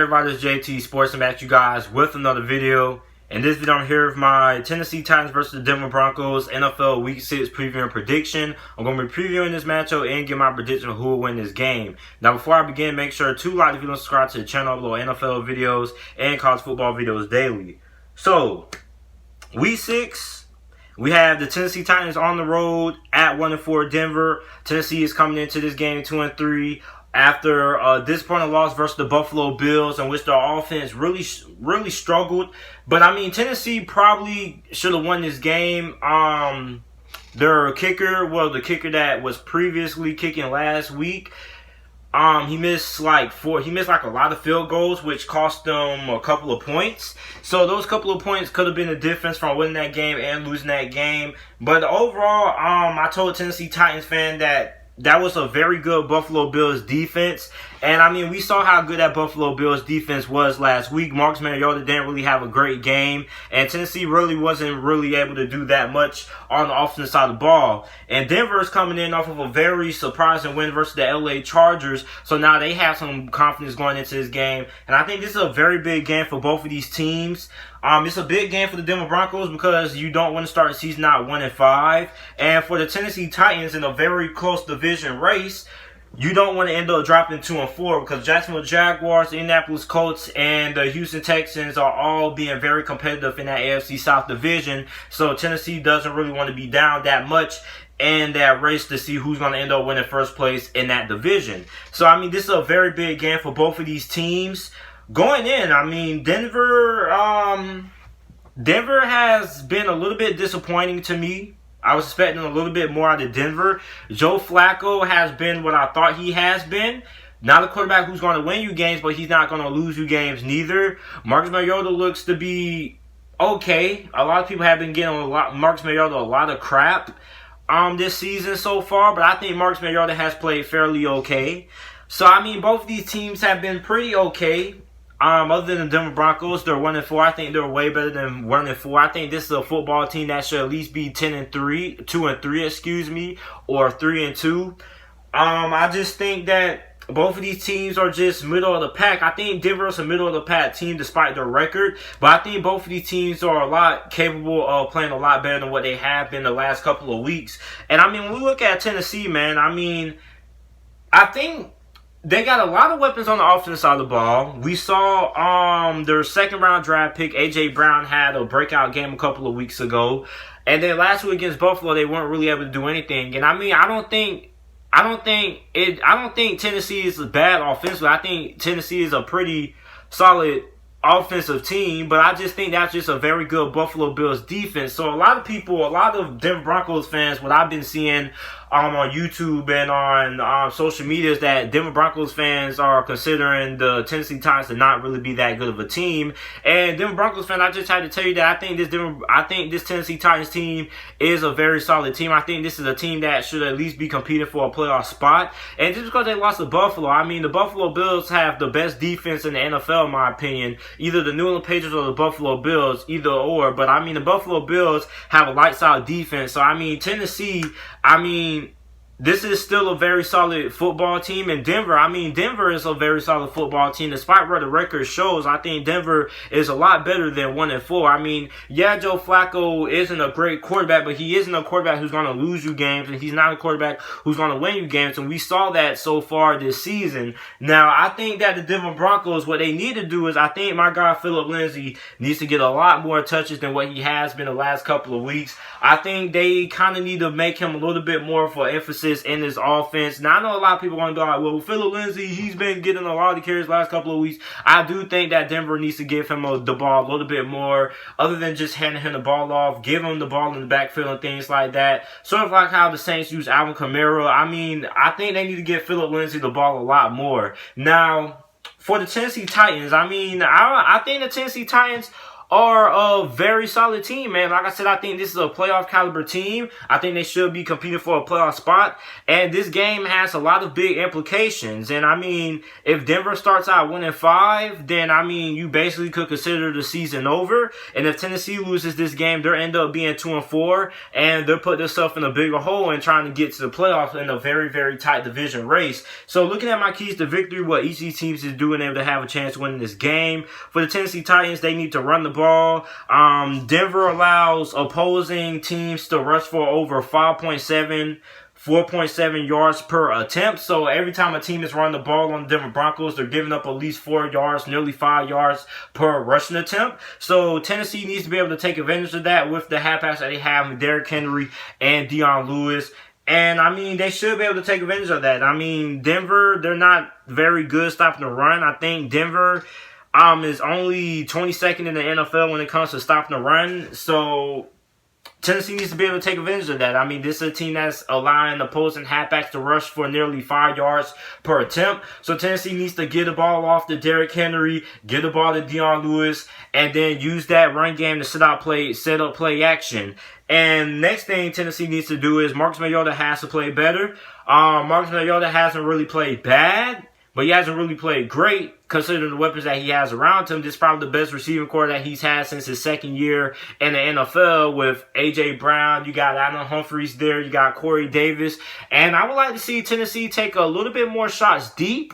everybody, it's JT Sports. I'm back, you guys, with another video. In this video, I'm here with my Tennessee Titans versus the Denver Broncos NFL Week 6 preview and prediction. I'm going to be previewing this matchup and give my prediction of who will win this game. Now, before I begin, make sure to like the video and subscribe to the channel. I upload NFL videos and college football videos daily. So, Week 6, we have the Tennessee Titans on the road at 1-4 Denver. Tennessee is coming into this game 2-3. After a disappointing loss versus the Buffalo Bills, in which their offense really struggled. But, I mean, Tennessee probably should have won this game. Their kicker, the kicker that was previously kicking last week, he missed like a lot of field goals, which cost them a couple of points. So those couple of points could have been the difference from winning that game and losing that game. But overall, I told Tennessee Titans fan that was a very good Buffalo Bills defense. And, I mean, we saw how good that Buffalo Bills defense was last week. Marcus Mariota didn't really have a great game. And Tennessee really wasn't able to do that much on the offensive side of the ball. And Denver is coming in off of a very surprising win versus the LA Chargers. So now they have some confidence going into this game. And I think this is a very big game for both of these teams. It's a big game for the Denver Broncos because you don't want to start the season out 1-5. And for the Tennessee Titans in a very close division race, you don't want to end up dropping 2-4 because Jacksonville Jaguars, Indianapolis Colts, and the Houston Texans are all being very competitive in that AFC South division. So Tennessee doesn't really want to be down that much in that race to see who's going to end up winning first place in that division. So, I mean, this is a very big game for both of these teams. Going in, I mean, Denver has been a little bit disappointing to me. I was expecting a little bit more out of Denver. Joe Flacco has been what I thought he has been. Not a quarterback who's going to win you games, but he's not going to lose you games neither. Marcus Mariota looks to be okay. A lot of people have been getting Marcus Mariota a lot of crap this season so far, but I think Marcus Mariota has played fairly okay. So, I mean, both of these teams have been pretty okay. Other than the Denver Broncos, they're 1-4. I think they're way better than 1-4. I think this is a football team that should at least be 2-3, excuse me, or 3-2. I just think that both of these teams are just middle of the pack. I think Denver is a middle of the pack team despite their record, but I think both of these teams are a lot capable of playing a lot better than what they have been the last couple of weeks. And I mean, when we look at Tennessee, man, I mean, I think they got a lot of weapons on the offensive side of the ball. We saw their second-round draft pick, A.J. Brown, had a breakout game a couple of weeks ago. And then last week against Buffalo, they weren't really able to do anything. And I mean, I don't think Tennessee is bad offensively. I think Tennessee is a pretty solid offensive team, but I just think that's just a very good Buffalo Bills defense. So a lot of Denver Broncos fans, what I've been seeing on YouTube and on social media is that Denver Broncos fans are considering the Tennessee Titans to not really be that good of a team. And Denver Broncos fan, I just had to tell you that I think this Tennessee Titans team is a very solid team. I think this is a team that should at least be competing for a playoff spot. And just because they lost to Buffalo, I mean, the Buffalo Bills have the best defense in the NFL, in my opinion. Either the New England Patriots or the Buffalo Bills, either or. But I mean, the Buffalo Bills have a lights out defense. So I mean, Tennessee, I mean, this is still a very solid football team. And Denver, I mean, Denver is a very solid football team. Despite where the record shows, I think Denver is a lot better than 1-4. I mean, yeah, Joe Flacco isn't a great quarterback, but he isn't a quarterback who's going to lose you games, and he's not a quarterback who's going to win you games. And we saw that so far this season. Now, I think that the Denver Broncos, what they need to do is, I think my guy Phillip Lindsay needs to get a lot more touches than what he has been the last couple of weeks. I think they kind of need to make him a little bit more for emphasis in his offense. Now, I know a lot of people are going to go like, well, Phillip Lindsay, he's been getting a lot of the carries the last couple of weeks. I do think that Denver needs to give him the ball a little bit more, other than just handing him the ball off, give him the ball in the backfield and things like that. Sort of like how the Saints use Alvin Kamara. I mean, I think they need to give Phillip Lindsay the ball a lot more. Now, for the Tennessee Titans, I mean, I think the Tennessee Titans are a very solid team, man. Like I said, I think this is a playoff caliber team. I think they should be competing for a playoff spot. And this game has a lot of big implications. And I mean, if Denver starts out 1-5, then I mean, you basically could consider the season over. And if Tennessee loses this game, they'll end up being 2-4, and they'll put themselves in a bigger hole and trying to get to the playoffs in a very, very tight division race. So looking at my keys to victory, what each of these teams is doing, able to have a chance of winning this game. For the Tennessee Titans, they need to run the ball. Denver allows opposing teams to rush for over 4.7 yards per attempt. So every time a team is running the ball on the Denver Broncos, they're giving up at least 4 yards, nearly 5 yards per rushing attempt. So Tennessee needs to be able to take advantage of that with the half-backs that they have with Derrick Henry and Dion Lewis. And, I mean, they should be able to take advantage of that. I mean, Denver, they're not very good stopping the run. I think Denver is only 22nd in the NFL when it comes to stopping the run. So Tennessee needs to be able to take advantage of that. I mean, this is a team that's allowing opposing halfbacks to rush for nearly 5 yards per attempt. So Tennessee needs to get the ball off to Derrick Henry, get the ball to Dion Lewis, and then use that run game to set up play action. And next thing Tennessee needs to do is Marcus Mariota has to play better. Marcus Mariota hasn't really played bad, but he hasn't really played great considering the weapons that he has around him. This is probably the best receiving core that he's had since his second year in the NFL with A.J. Brown. You got Allen Humphreys there. You got Corey Davis. And I would like to see Tennessee take a little bit more shots deep.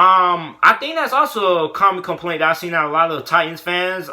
I think that's also a common complaint that I've seen out of a lot of the Titans fans.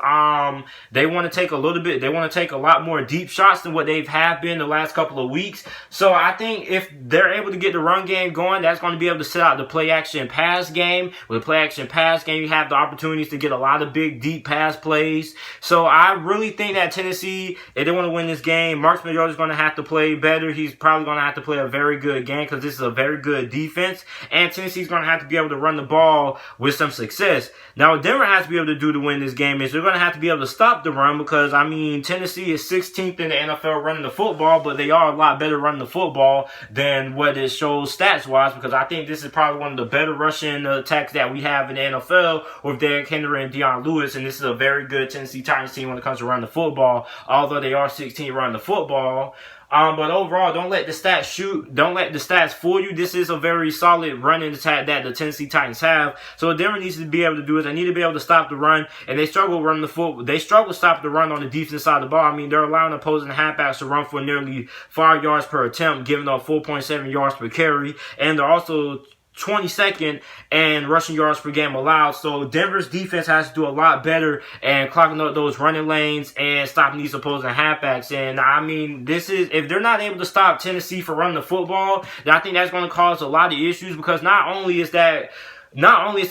They want to take a lot more deep shots than what they've have been the last couple of weeks. So I think if they're able to get the run game going, that's going to be able to set out the play action pass game. With the play action pass game, you have the opportunities to get a lot of big, deep pass plays. So I really think that Tennessee, if they want to win this game, Marcus Mariota is going to have to play better. He's probably going to have to play a very good game because this is a very good defense. And Tennessee's going to have to be able to run the ball with some success. Now, what Denver has to be able to do to win this game is they're going to have to be able to stop the run because, I mean, Tennessee is 16th in the NFL running the football, but they are a lot better running the football than what it shows stats-wise because I think this is probably one of the better rushing attacks that we have in the NFL with Derrick Henry and Dion Lewis, and this is a very good Tennessee Titans team when it comes to running the football, although they are 16th running the football. But overall, don't let the stats fool you. This is a very solid running attack that the Tennessee Titans have. So what Denver needs to be able to do is they need to be able to stop the run, and they struggle running the football. They struggle to stop the run on the defensive side of the ball. I mean, they're allowing opposing halfbacks to run for nearly 5 yards per attempt, giving up 4.7 yards per carry, and they're also 22nd and rushing yards per game allowed. So Denver's defense has to do a lot better and clogging up those running lanes and stopping these opposing halfbacks. And I mean, if they're not able to stop Tennessee for running the football, then I think that's going to cause a lot of issues because not only is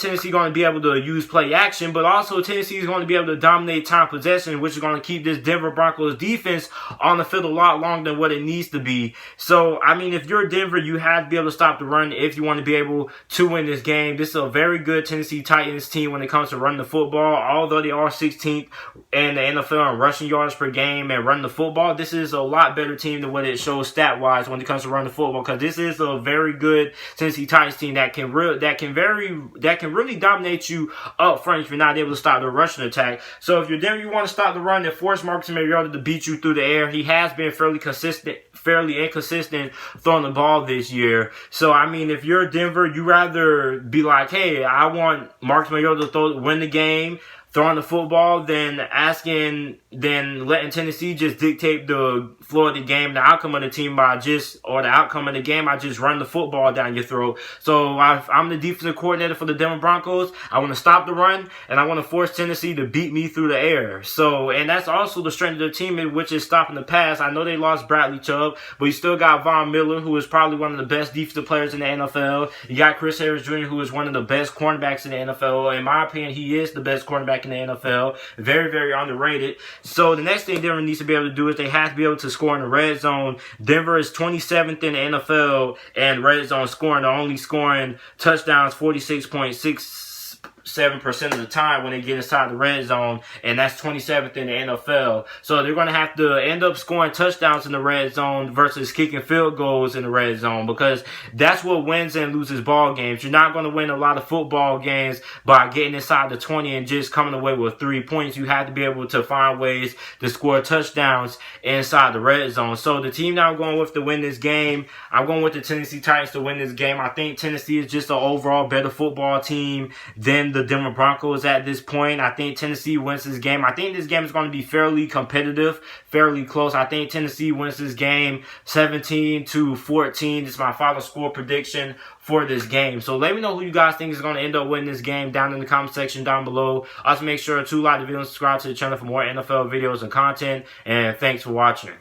Tennessee going to be able to use play action, but also Tennessee is going to be able to dominate time possession, which is going to keep this Denver Broncos defense on the field a lot longer than what it needs to be. So, I mean, if you're Denver, you have to be able to stop the run if you want to be able to win this game. This is a very good Tennessee Titans team when it comes to running the football. Although they are 16th in the NFL in rushing yards per game and running the football, this is a lot better team than what it shows stat-wise when it comes to running the football because this is a very good Tennessee Titans team that can really dominate you up front if you're not able to stop the rushing attack. So if you're Denver, you want to stop the run and force Marcus Mariota to beat you through the air. He has been fairly inconsistent throwing the ball this year. So, I mean, if you're Denver, you rather be like, hey, I want Marcus Mariota to win the game, throwing the football, than letting Tennessee just dictate the flow of the game, the outcome of the team the outcome of the game, I just run the football down your throat. So I'm the defensive coordinator for the Denver Broncos. I want to stop the run, and I want to force Tennessee to beat me through the air. So, and that's also the strength of the team, which is stopping the pass. I know they lost Bradley Chubb, but you still got Von Miller, who is probably one of the best defensive players in the NFL. You got Chris Harris Jr., who is one of the best cornerbacks in the NFL. In my opinion, he is the best cornerback in the NFL. Very, very underrated. So the next thing Denver needs to be able to do is they have to be able to score in the red zone. Denver is 27th in the NFL in red zone scoring. They're only scoring touchdowns 46.6 27% of the time when they get inside the red zone, and that's 27th in the NFL. So they're going to have to end up scoring touchdowns in the red zone versus kicking field goals in the red zone, because that's what wins and loses ball games. You're not going to win a lot of football games by getting inside the 20 and just coming away with 3 points. You have to be able to find ways to score touchdowns inside the red zone. So the team that I'm going with to win this game, I'm going with the Tennessee Titans to win this game. I think Tennessee is just an overall better football team than the Denver Broncos at this point. I think Tennessee wins this game. I think this game is going to be fairly competitive, fairly close. I think Tennessee wins this game 17-14. This is my final score prediction for this game. So let me know who you guys think is going to end up winning this game down in the comment section down below. Also, make sure to like the video and subscribe to the channel for more NFL videos and content. And thanks for watching.